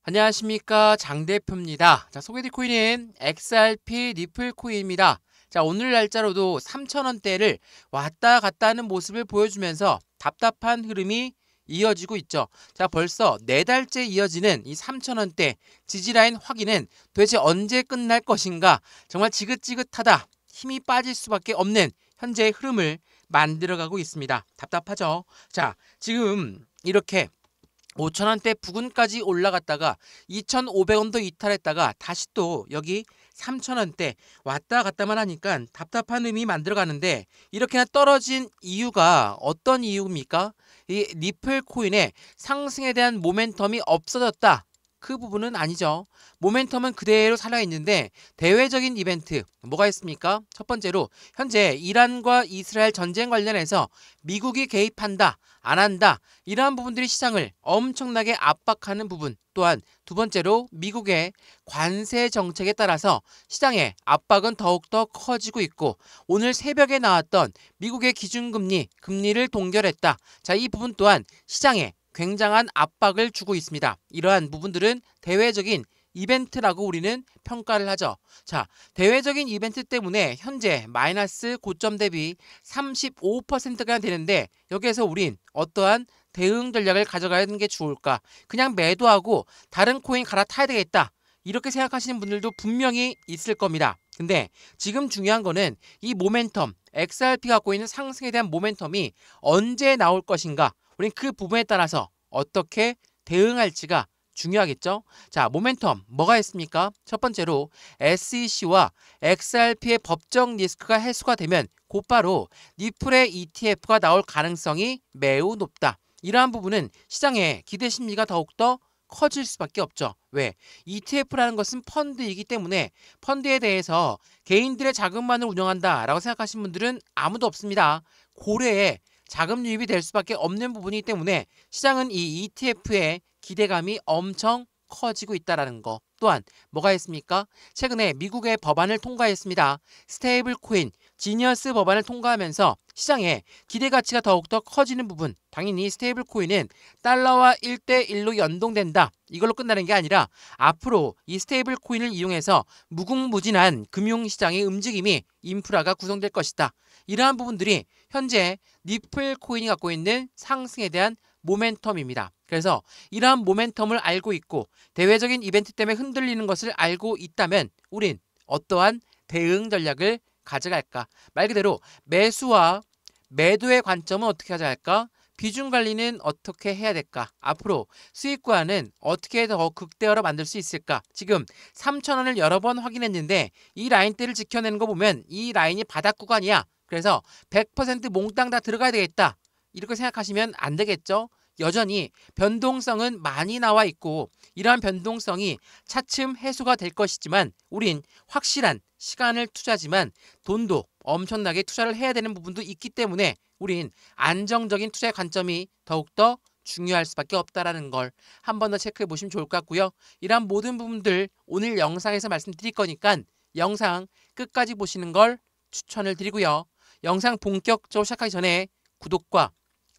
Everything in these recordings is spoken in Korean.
안녕하십니까, 장 대표입니다. 자, 소개해드릴 코인은 XRP 리플 코인입니다. 자, 오늘 날짜로도 3,000원대를 왔다 갔다 하는 모습을 보여주면서 답답한 흐름이 이어지고 있죠. 자, 벌써 4달째 이어지는 이 3,000원대 지지라인 확인은 도대체 언제 끝날 것인가? 정말 지긋지긋하다. 힘이 빠질 수밖에 없는 현재의 흐름을 만들어가고 있습니다. 답답하죠. 자, 지금 이렇게 5,000원대 부근까지 올라갔다가 2,500원도 이탈했다가 다시 또 여기 3,000원대 왔다 갔다만 하니까 답답한 의미 만들어가는데, 이렇게나 떨어진 이유가 어떤 이유입니까? 이 리플 코인의 상승에 대한 모멘텀이 없어졌다. 그 부분은 아니죠. 모멘텀은 그대로 살아있는데 대외적인 이벤트 뭐가 있습니까? 첫 번째로 현재 이란과 이스라엘 전쟁 관련해서 미국이 개입한다, 안 한다, 이러한 부분들이 시장을 엄청나게 압박하는 부분, 또한 두 번째로 미국의 관세 정책에 따라서 시장의 압박은 더욱더 커지고 있고, 오늘 새벽에 나왔던 미국의 기준금리, 금리를 동결했다. 자, 이 부분 또한 시장에 굉장한 압박을 주고 있습니다. 이러한 부분들은 대외적인 이벤트라고 우리는 평가를 하죠. 자, 대외적인 이벤트 때문에 현재 마이너스 고점 대비 35%가 되는데, 여기에서 우린 어떠한 대응 전략을 가져가는 게 좋을까? 그냥 매도하고 다른 코인 갈아타야 되겠다, 이렇게 생각하시는 분들도 분명히 있을 겁니다. 근데 지금 중요한 거는 이 모멘텀, XRP 갖고 있는 상승에 대한 모멘텀이 언제 나올 것인가? 우린 그 부분에 따라서 어떻게 대응할지가 중요하겠죠. 자, 모멘텀 뭐가 있습니까? 첫 번째로 SEC와 XRP의 법적 리스크가 해소가 되면 곧바로 리플의 ETF가 나올 가능성이 매우 높다. 이러한 부분은 시장의 기대 심리가 더욱더 커질 수밖에 없죠. 왜? ETF라는 것은 펀드이기 때문에 펀드에 대해서 개인들의 자금만을 운영한다라고 생각하시는 분들은 아무도 없습니다. 고래에 자금 유입이 될 수밖에 없는 부분이기 때문에 시장은 이 ETF의 기대감이 엄청 커지고 있다는 거. 또한 뭐가 있습니까? 최근에 미국의 법안을 통과했습니다. 스테이블 코인, 지니어스 법안을 통과하면서 시장의 기대 가치가 더욱더 커지는 부분, 당연히 스테이블 코인은 달러와 1대1로 연동된다, 이걸로 끝나는 게 아니라 앞으로 이 스테이블 코인을 이용해서 무궁무진한 금융시장의 움직임이, 인프라가 구성될 것이다. 이러한 부분들이 현재 리플 코인이 갖고 있는 상승에 대한 모멘텀입니다. 그래서 이러한 모멘텀을 알고 있고 대외적인 이벤트 때문에 흔들리는 것을 알고 있다면 우린 어떠한 대응 전략을 가져갈까? 말 그대로 매수와 매도의 관점은 어떻게 가져갈까? 비중 관리는 어떻게 해야 될까? 앞으로 수익과는 어떻게 더 극대화로 만들 수 있을까? 지금 3,000원을 여러 번 확인했는데 이 라인대를 지켜내는 거 보면 이 라인이 바닥 구간이야. 그래서 100% 몽땅 다 들어가야 되겠다, 이렇게 생각하시면 안 되겠죠. 여전히 변동성은 많이 나와 있고 이러한 변동성이 차츰 해소가 될 것이지만 우린 확실한 시간을 투자지만 돈도 엄청나게 투자를 해야 되는 부분도 있기 때문에 우린 안정적인 투자의 관점이 더욱더 중요할 수밖에 없다는 걸 한 번 더 체크해 보시면 좋을 것 같고요. 이러한 모든 부분들 오늘 영상에서 말씀드릴 거니까 영상 끝까지 보시는 걸 추천을 드리고요. 영상 본격적으로 시작하기 전에 구독과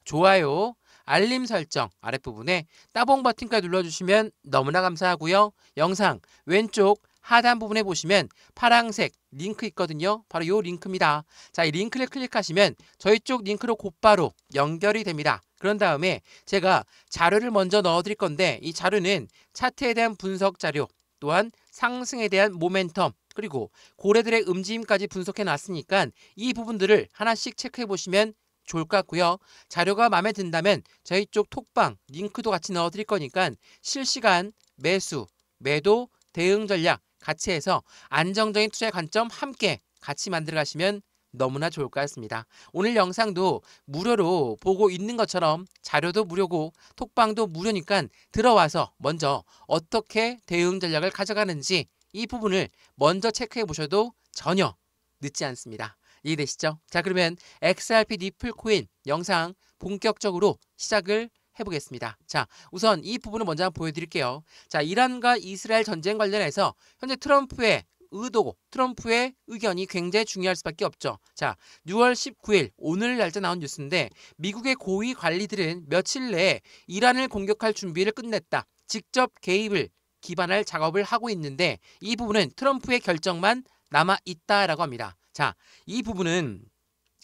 좋아요, 알림 설정 아랫부분에 따봉 버튼까지 눌러주시면 너무나 감사하고요. 영상 왼쪽 하단 부분에 보시면 파란색 링크 있거든요. 바로 이 링크입니다. 자, 이 링크를 클릭하시면 저희 쪽 링크로 곧바로 연결이 됩니다. 그런 다음에 제가 자료를 먼저 넣어드릴 건데, 이 자료는 차트에 대한 분석 자료, 또한 상승에 대한 모멘텀, 그리고 고래들의 움직임까지 분석해 놨으니까 이 부분들을 하나씩 체크해 보시면 좋을 것 같고요. 자료가 마음에 든다면 저희 쪽 톡방 링크도 같이 넣어드릴 거니까 실시간 매수, 매도, 대응 전략 같이 해서 안정적인 투자의 관점 함께 같이 만들어 가시면 너무나 좋을 것 같습니다. 오늘 영상도 무료로 보고 있는 것처럼 자료도 무료고 톡방도 무료니까 들어와서 먼저 어떻게 대응 전략을 가져가는지 이 부분을 먼저 체크해 보셔도 전혀 늦지 않습니다. 이해되시죠? 자, 그러면 XRP 리플 코인 영상 본격적으로 시작을 해보겠습니다. 자, 우선 이 부분을 먼저 한번 보여드릴게요. 자, 이란과 이스라엘 전쟁 관련해서 현재 트럼프의 의도, 트럼프의 의견이 굉장히 중요할 수밖에 없죠. 자, 6월 19일 오늘 날짜 나온 뉴스인데 미국의 고위 관리들은 며칠 내에 이란을 공격할 준비를 끝냈다, 직접 개입을 기반할 작업을 하고 있는데 이 부분은 트럼프의 결정만 남아있다라고 합니다. 자, 이 부분은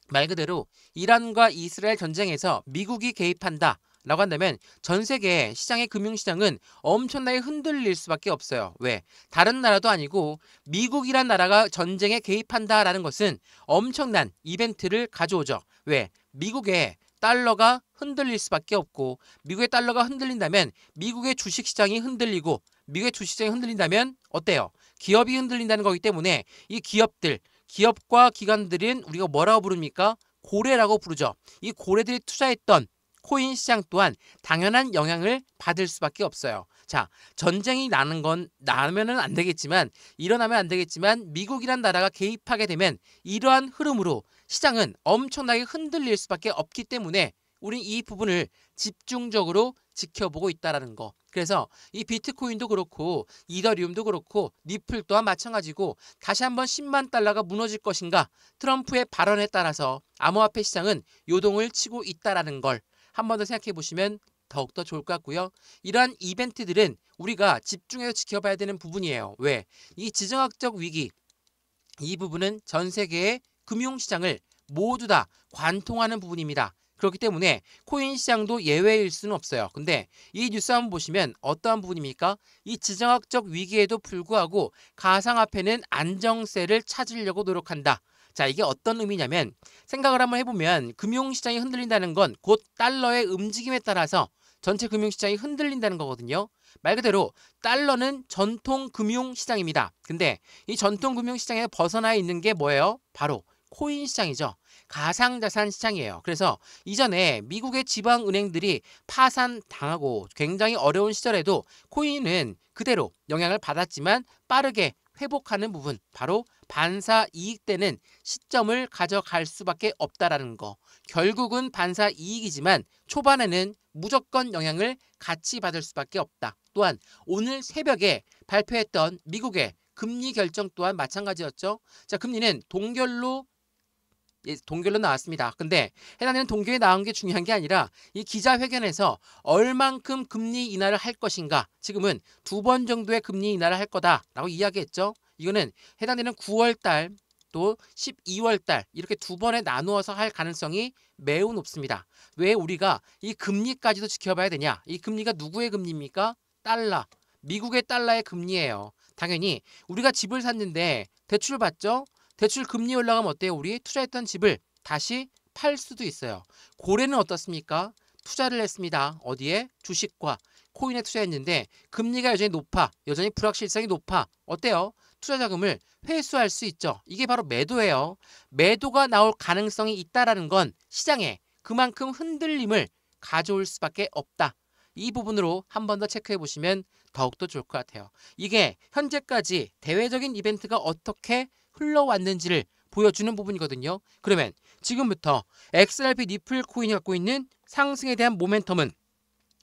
말 그대로 이란과 이스라엘 전쟁에서 미국이 개입한다 라고 한다면 전 세계 시장의 금융시장은 엄청나게 흔들릴 수밖에 없어요. 왜? 다른 나라도 아니고 미국이란 나라가 전쟁에 개입한다라는 것은 엄청난 이벤트를 가져오죠. 왜? 미국의 달러가 흔들릴 수밖에 없고 미국의 달러가 흔들린다면 미국의 주식시장이 흔들리고 미국의 주식시장이 흔들린다면 어때요? 기업이 흔들린다는 거기 때문에 이 기업과 기관들은 우리가 뭐라고 부릅니까? 고래라고 부르죠. 이 고래들이 투자했던 코인 시장 또한 당연한 영향을 받을 수밖에 없어요. 자, 전쟁이 나면은 안 되겠지만 일어나면 안 되겠지만 미국이란 나라가 개입하게 되면 이러한 흐름으로 시장은 엄청나게 흔들릴 수밖에 없기 때문에 우린 이 부분을 집중적으로 지켜보고 있다라는 거. 그래서 이 비트코인도 그렇고 이더리움도 그렇고 리플 또한 마찬가지고 다시 한번 10만 달러가 무너질 것인가 트럼프의 발언에 따라서 암호화폐 시장은 요동을 치고 있다라는 걸 한 번 더 생각해 보시면 더욱더 좋을 것 같고요. 이러한 이벤트들은 우리가 집중해서 지켜봐야 되는 부분이에요. 왜? 이 지정학적 위기 이 부분은 전 세계의 금융시장을 모두 다 관통하는 부분입니다. 그렇기 때문에 코인 시장도 예외일 수는 없어요. 근데 이 뉴스 한번 보시면 어떠한 부분입니까? 이 지정학적 위기에도 불구하고 가상화폐는 안정세를 찾으려고 노력한다. 자, 이게 어떤 의미냐면 생각을 한번 해보면 금융시장이 흔들린다는 건 곧 달러의 움직임에 따라서 전체 금융시장이 흔들린다는 거거든요. 말 그대로 달러는 전통 금융시장입니다. 근데 이 전통 금융시장에 벗어나 있는 게 뭐예요? 바로 코인 시장이죠. 가상자산 시장이에요. 그래서 이전에 미국의 지방은행들이 파산당하고 굉장히 어려운 시절에도 코인은 그대로 영향을 받았지만 빠르게 회복하는 부분, 바로 반사 이익되는 시점을 가져갈 수밖에 없다라는 거. 결국은 반사 이익이지만 초반에는 무조건 영향을 같이 받을 수밖에 없다. 또한 오늘 새벽에 발표했던 미국의 금리 결정 또한 마찬가지였죠. 자, 금리는 동결로 나왔습니다. 근데 해당되는 동결이 나온 게 중요한 게 아니라 이 기자회견에서 얼만큼 금리 인하를 할 것인가, 지금은 2번 정도의 금리 인하를 할 거다라고 이야기했죠. 이거는 해당되는 9월달 또 12월달 이렇게 2번에 나누어서 할 가능성이 매우 높습니다. 왜 우리가 이 금리까지도 지켜봐야 되냐? 이 금리가 누구의 금리입니까? 달러, 미국의 달러의 금리예요. 당연히 우리가 집을 샀는데 대출 받죠? 대출 금리 올라가면 어때요? 우리 투자했던 집을 다시 팔 수도 있어요. 고래는 어떻습니까? 투자를 했습니다. 어디에? 주식과 코인에 투자했는데 금리가 여전히 높아. 여전히 불확실성이 높아. 어때요? 투자 자금을 회수할 수 있죠. 이게 바로 매도예요. 매도가 나올 가능성이 있다라는 건 시장에 그만큼 흔들림을 가져올 수밖에 없다. 이 부분으로 한 번 더 체크해 보시면 더욱더 좋을 것 같아요. 이게 현재까지 대외적인 이벤트가 어떻게 흘러왔는지를 보여주는 부분이거든요. 그러면 지금부터 XRP 니플 코인이 갖고 있는 상승에 대한 모멘텀은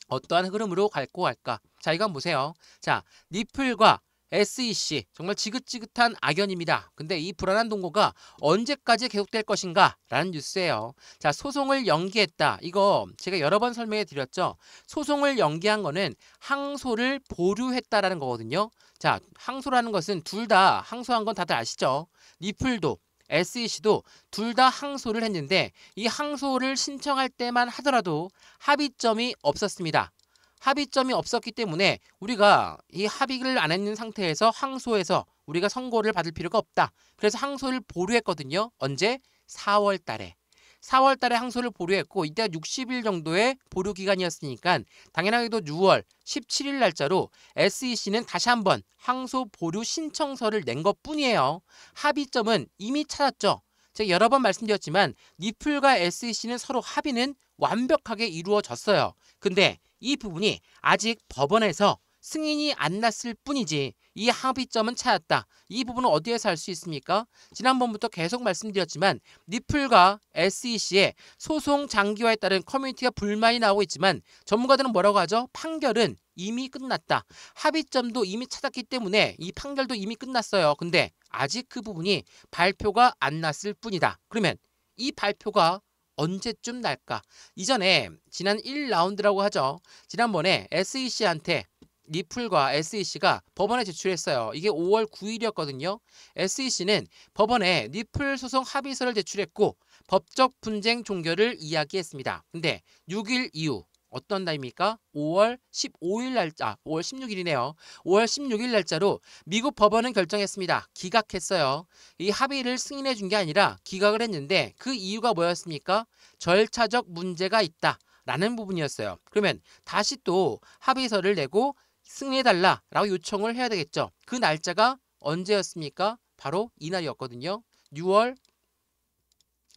어떠한 흐름으로 갈고 갈까? 자, 이거 한번 보세요. 자, 니플과 SEC 정말 지긋지긋한 악연입니다. 근데 이 불안한 동고가 언제까지 계속될 것인가? 라는 뉴스예요. 자, 소송을 연기했다. 이거 제가 여러 번 설명해 드렸죠. 소송을 연기한 거는 항소를 보류했다라는 거거든요. 자, 항소라는 것은 둘 다 항소한 건 다들 아시죠? 니플도 SEC도 둘 다 항소를 했는데 이 항소를 신청할 때만 하더라도 합의점이 없었습니다. 합의점이 없었기 때문에 우리가 이 합의를 안 했는 상태에서 항소해서 우리가 선고를 받을 필요가 없다. 그래서 항소를 보류했거든요. 언제? 4월 달에. 4월 달에 항소를 보류했고 이때가 60일 정도의 보류 기간이었으니까 당연하게도 6월 17일 날짜로 SEC는 다시 한번 항소 보류 신청서를 낸 것뿐이에요. 합의점은 이미 찾았죠. 제가 여러 번 말씀드렸지만 니플과 SEC는 서로 합의는 완벽하게 이루어졌어요. 근데 이 부분이 아직 법원에서 승인이 안 났을 뿐이지 이 합의점은 찾았다. 이 부분은 어디에서 알 수 있습니까? 지난번부터 계속 말씀드렸지만 니플과 SEC의 소송 장기화에 따른 커뮤니티가 불만이 나오고 있지만 전문가들은 뭐라고 하죠? 판결은 이미 끝났다. 합의점도 이미 찾았기 때문에 이 판결도 이미 끝났어요. 근데 아직 그 부분이 발표가 안 났을 뿐이다. 그러면 이 발표가 언제쯤 날까? 이전에 지난 1라운드라고 하죠. 지난번에 SEC한테 니플과 SEC가 법원에 제출했어요. 이게 5월 9일이었거든요. SEC는 법원에 니플 소송 합의서를 제출했고 법적 분쟁 종결을 이야기했습니다. 근데 6일 이후 어떤 날입니까? 5월 15일 날짜, 5월 16일이네요. 5월 16일 날짜로 미국 법원은 결정했습니다. 기각했어요. 이 합의를 승인해 준 게 아니라 기각을 했는데 그 이유가 뭐였습니까? 절차적 문제가 있다. 라는 부분이었어요. 그러면 다시 또 합의서를 내고 승인해달라라고 요청을 해야 되겠죠. 그 날짜가 언제였습니까? 바로 이날이었거든요. 6월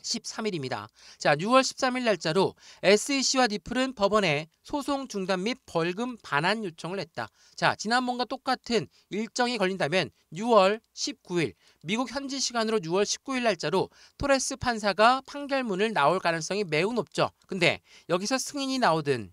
13일입니다. 자, 6월 13일 날짜로 SEC와 니플은 법원에 소송 중단 및 벌금 반환 요청을 했다. 자, 지난번과 똑같은 일정이 걸린다면 6월 19일, 미국 현지 시간으로 6월 19일 날짜로 토레스 판사가 판결문을 나올 가능성이 매우 높죠. 근데 여기서 승인이 나오든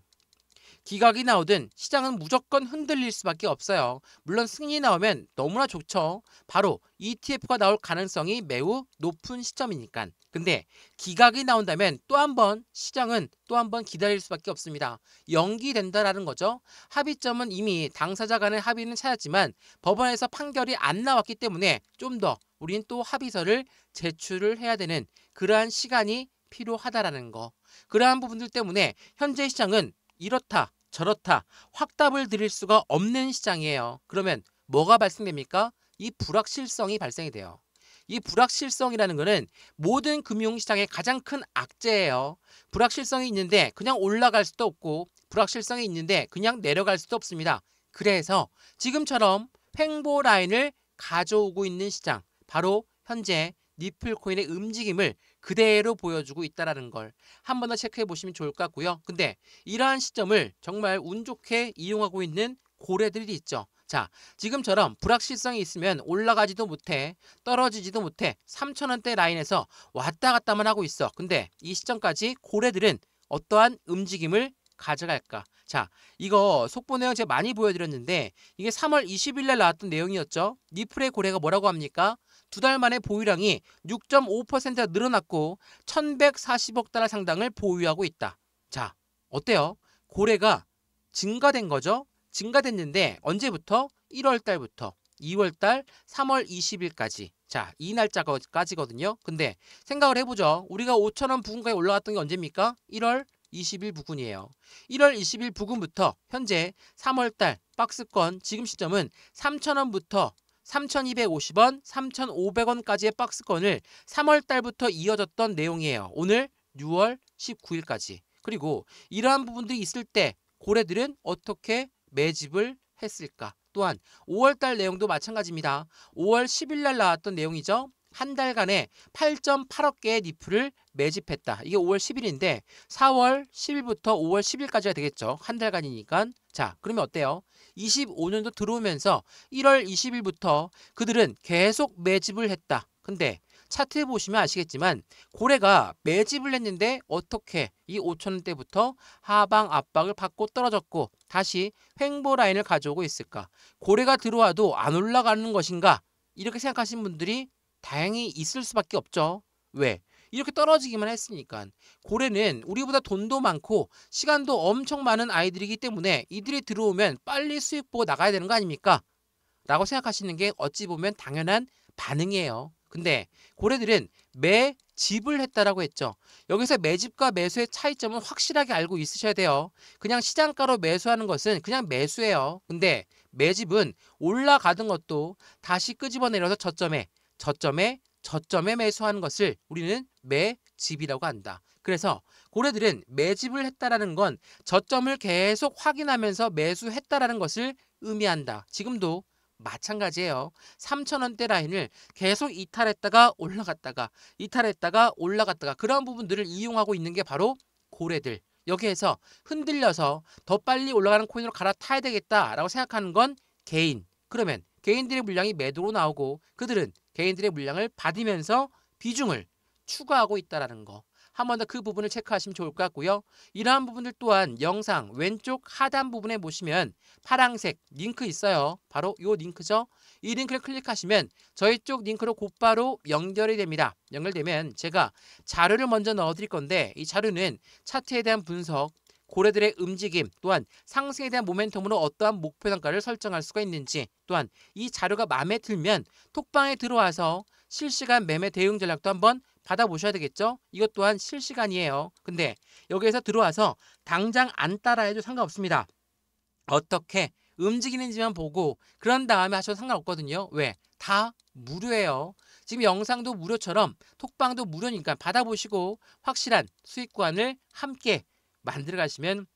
기각이 나오든 시장은 무조건 흔들릴 수밖에 없어요. 물론 승인이 나오면 너무나 좋죠. 바로 ETF가 나올 가능성이 매우 높은 시점이니까. 근데 기각이 나온다면 또 한 번 시장은 또 한 번 기다릴 수밖에 없습니다. 연기된다라는 거죠. 합의점은 이미 당사자 간의 합의는 찾았지만 법원에서 판결이 안 나왔기 때문에 좀 더 우린 또 합의서를 제출을 해야 되는 그러한 시간이 필요하다라는 거. 그러한 부분들 때문에 현재 시장은 이렇다 저렇다 확답을 드릴 수가 없는 시장이에요. 그러면 뭐가 발생됩니까? 이 불확실성이 발생이 돼요. 이 불확실성이라는 것은 모든 금융시장의 가장 큰 악재예요. 불확실성이 있는데 그냥 올라갈 수도 없고 불확실성이 있는데 그냥 내려갈 수도 없습니다. 그래서 지금처럼 횡보 라인을 가져오고 있는 시장, 바로 현재 니플 코인의 움직임을 그대로 보여주고 있다는 걸 한 번 더 체크해 보시면 좋을 것 같고요. 근데 이러한 시점을 정말 운 좋게 이용하고 있는 고래들이 있죠. 자, 지금처럼 불확실성이 있으면 올라가지도 못해, 떨어지지도 못해 3,000원대 라인에서 왔다 갔다만 하고 있어. 근데 이 시점까지 고래들은 어떠한 움직임을 가져갈까? 자, 이거 속보 내용 제가 많이 보여드렸는데 이게 3월 20일 날 나왔던 내용이었죠. 니플의 고래가 뭐라고 합니까? 두 달 만에 보유량이 6.5% 늘어났고 1,140억 달러 상당을 보유하고 있다. 자, 어때요? 고래가 증가된 거죠? 증가됐는데 언제부터? 1월 달부터 2월 달 3월 20일까지. 자, 이 날짜까지거든요. 근데 생각을 해보죠. 우리가 5,000원 부근까지 올라갔던 게 언제입니까? 1월 20일 부근이에요. 1월 20일 부근부터 현재 3월 달 박스권 지금 시점은 3,000원부터 3,250원, 3,500원까지의 박스권을 3월 달부터 이어졌던 내용이에요. 오늘 6월 19일까지. 그리고 이러한 부분들이 있을 때 고래들은 어떻게 매집을 했을까? 또한 5월 달 내용도 마찬가지입니다. 5월 10일 날 나왔던 내용이죠. 한 달간에 8.8억 개의 니플을 매집했다. 이게 5월 10일인데 4월 10일부터 5월 10일까지가 되겠죠. 한 달간이니까. 자, 그러면 어때요? 25년도 들어오면서 1월 20일부터 그들은 계속 매집을 했다. 근데 차트 보시면 아시겠지만 고래가 매집을 했는데 어떻게 이 5,000원대부터 하방 압박을 받고 떨어졌고 다시 횡보 라인을 가져오고 있을까? 고래가 들어와도 안 올라가는 것인가? 이렇게 생각하시는 분들이 다행히 있을 수밖에 없죠. 왜? 이렇게 떨어지기만 했으니까. 고래는 우리보다 돈도 많고 시간도 엄청 많은 아이들이기 때문에 이들이 들어오면 빨리 수익 보고 나가야 되는 거 아닙니까? 라고 생각하시는 게 어찌 보면 당연한 반응이에요. 근데 고래들은 매집을 했다라고 했죠. 여기서 매집과 매수의 차이점은 확실하게 알고 있으셔야 돼요. 그냥 시장가로 매수하는 것은 그냥 매수예요. 근데 매집은 올라가던 것도 다시 끄집어내려서 저점에 매수하는 것을 우리는 매집이라고 한다. 그래서 고래들은 매집을 했다라는 건 저점을 계속 확인하면서 매수했다라는 것을 의미한다. 지금도 마찬가지예요. 3,000원대 라인을 계속 이탈했다가 올라갔다가 그런 부분들을 이용하고 있는 게 바로 고래들. 여기에서 흔들려서 더 빨리 올라가는 코인으로 갈아타야 되겠다라고 생각하는 건 개인. 그러면 개인들의 물량이 매도로 나오고 그들은 개인들의 물량을 받으면서 비중을 추가하고 있다는 거. 한 번 더 그 부분을 체크하시면 좋을 것 같고요. 이러한 부분들 또한 영상 왼쪽 하단 부분에 보시면 파란색 링크 있어요. 바로 이 링크죠. 이 링크를 클릭하시면 저희 쪽 링크로 곧바로 연결이 됩니다. 연결되면 제가 자료를 먼저 넣어드릴 건데 이 자료는 차트에 대한 분석, 고래들의 움직임, 또한 상승에 대한 모멘텀으로 어떠한 목표 단가를 설정할 수가 있는지, 또한 이 자료가 마음에 들면 톡방에 들어와서 실시간 매매 대응 전략도 한번 받아보셔야 되겠죠? 이것 또한 실시간이에요. 근데 여기에서 들어와서 당장 안 따라해도 상관없습니다. 어떻게 움직이는지만 보고 그런 다음에 하셔도 상관없거든요. 왜? 다 무료예요. 지금 영상도 무료처럼 톡방도 무료니까 받아보시고 확실한 수익관을 함께 만들어 가시면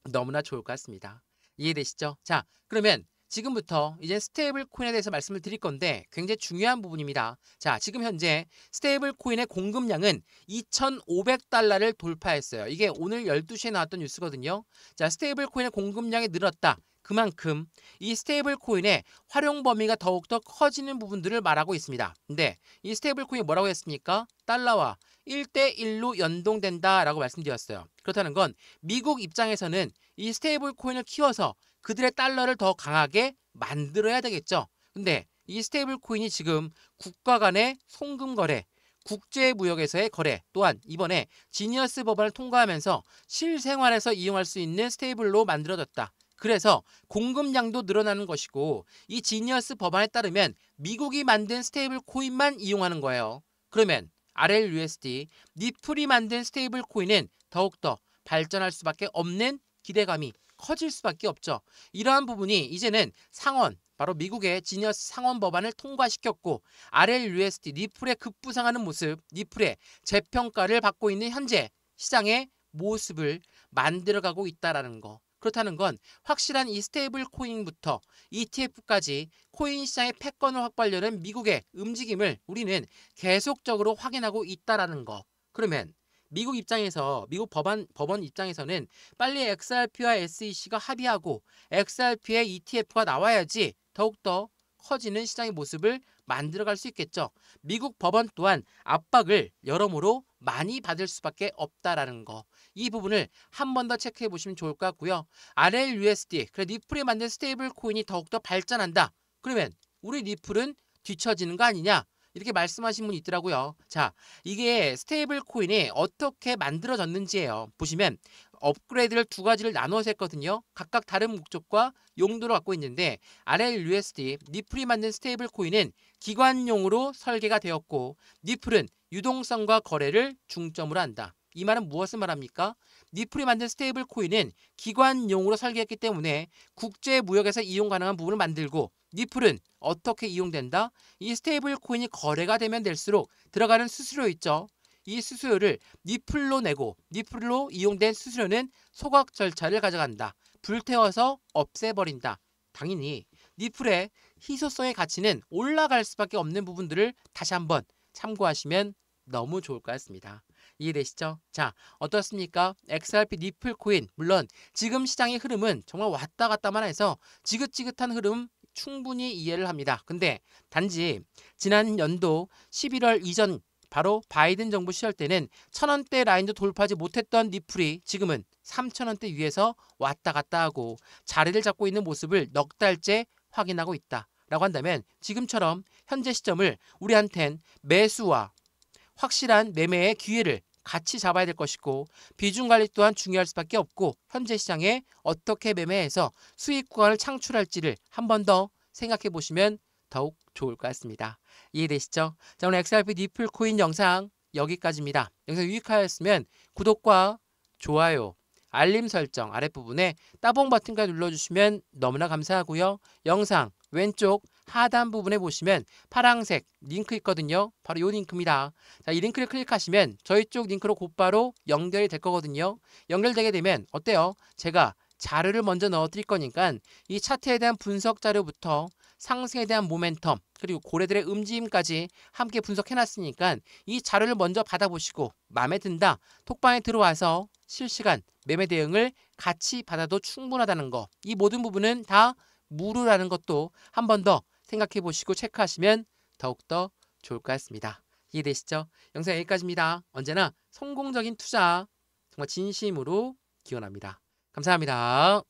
너무나 좋을 것 같습니다. 이해되시죠? 자, 그러면 지금부터 이제 스테이블 코인에 대해서 말씀을 드릴 건데 굉장히 중요한 부분입니다. 자, 지금 현재 스테이블 코인의 공급량은 2,500달러를 돌파했어요. 이게 오늘 12시에 나왔던 뉴스거든요. 자, 스테이블 코인의 공급량이 늘었다. 그만큼 이 스테이블 코인의 활용 범위가 더욱더 커지는 부분들을 말하고 있습니다. 근데 이 스테이블 코인이 뭐라고 했습니까? 달러와 1대1로 연동된다라고 말씀드렸어요. 그렇다는 건 미국 입장에서는 이 스테이블 코인을 키워서 그들의 달러를 더 강하게 만들어야 되겠죠. 근데 이 스테이블 코인이 지금 국가 간의 송금 거래, 국제 무역에서의 거래, 또한 이번에 지니어스 법안을 통과하면서 실생활에서 이용할 수 있는 스테이블로 만들어졌다. 그래서 공급량도 늘어나는 것이고 이 지니어스 법안에 따르면 미국이 만든 스테이블 코인만 이용하는 거예요. 그러면 RLUSD, 니플이 만든 스테이블 코인은 더욱더 발전할 수밖에 없는 기대감이 커질 수밖에 없죠. 이러한 부분이 이제는 상원, 바로 미국의 지니어스 상원 법안을 통과시켰고 RLUSD, 니플의 급부상하는 모습, 니플의 재평가를 받고 있는 현재 시장의 모습을 만들어가고 있다는 거. 그렇다는 건 확실한 이 스테이블 코인부터 ETF까지 코인 시장의 패권을 확보하려는 미국의 움직임을 우리는 계속적으로 확인하고 있다는 거. 그러면 미국 입장에서 미국 법원 입장에서는 빨리 XRP와 SEC가 합의하고 XRP의 ETF가 나와야지 더욱더 커지는 시장의 모습을 만들어갈 수 있겠죠. 미국 법원 또한 압박을 여러모로 많이 받을 수밖에 없다라는 거. 이 부분을 한 번 더 체크해 보시면 좋을 것 같고요. RLUSD, 그래 니플이 만든 스테이블 코인이 더욱더 발전한다. 그러면 우리 니플은 뒤처지는 거 아니냐? 이렇게 말씀하신 분이 있더라고요. 자, 이게 스테이블 코인이 어떻게 만들어졌는지예요. 보시면 업그레이드를 두 가지를 나눠서 했거든요. 각각 다른 목적과 용도를 갖고 있는데 RLUSD, 니플이 만든 스테이블 코인은 기관용으로 설계가 되었고 니플은 유동성과 거래를 중점으로 한다. 이 말은 무엇을 말합니까? 니플이 만든 스테이블 코인은 기관용으로 설계했기 때문에 국제 무역에서 이용 가능한 부분을 만들고 니플은 어떻게 이용된다? 이 스테이블 코인이 거래가 되면 될수록 들어가는 수수료 있죠. 이 수수료를 니플로 내고 니플로 이용된 수수료는 소각 절차를 가져간다. 불태워서 없애버린다. 당연히 니플의 희소성의 가치는 올라갈 수밖에 없는 부분들을 다시 한번 참고하시면 너무 좋을 것 같습니다. 이해되시죠? 자, 어떻습니까? XRP 니플 코인, 물론 지금 시장의 흐름은 정말 왔다 갔다만 해서 지긋지긋한 흐름 충분히 이해를 합니다. 근데 단지 지난 연도 11월 이전 바로 바이든 정부 시절 때는 1,000원대 라인도 돌파하지 못했던 니플이 지금은 3,000원대 위에서 왔다 갔다 하고 자리를 잡고 있는 모습을 넉 달째 확인하고 있다. 라고 한다면 지금처럼 현재 시점을 우리한텐 매수와 확실한 매매의 기회를 같이 잡아야 될 것이고 비중 관리 또한 중요할 수밖에 없고 현재 시장에 어떻게 매매해서 수익 구간을 창출할지를 한 번 더 생각해 보시면 더욱 좋을 것 같습니다. 이해되시죠? 자, 오늘 XRP 니플 코인 영상 여기까지입니다. 영상 유익하였으면 구독과 좋아요, 알림 설정 아랫부분에 따봉 버튼까지 눌러주시면 너무나 감사하고요. 영상 왼쪽 하단 부분에 보시면 파란색 링크 있거든요. 바로 이 링크입니다. 자, 이 링크를 클릭하시면 저희 쪽 링크로 곧바로 연결이 될 거거든요. 연결되게 되면 어때요? 제가 자료를 먼저 넣어 드릴 거니까 이 차트에 대한 분석 자료부터 상승에 대한 모멘텀 그리고 고래들의 움직임까지 함께 분석해 놨으니까 이 자료를 먼저 받아보시고 마음에 든다 톡방에 들어와서 실시간 매매 대응을 같이 받아도 충분하다는 거. 이 모든 부분은 다 무료라는 것도 한 번 더 생각해 보시고 체크하시면 더욱더 좋을 것 같습니다. 이해되시죠? 영상 여기까지입니다. 언제나 성공적인 투자 정말 진심으로 기원합니다. 감사합니다.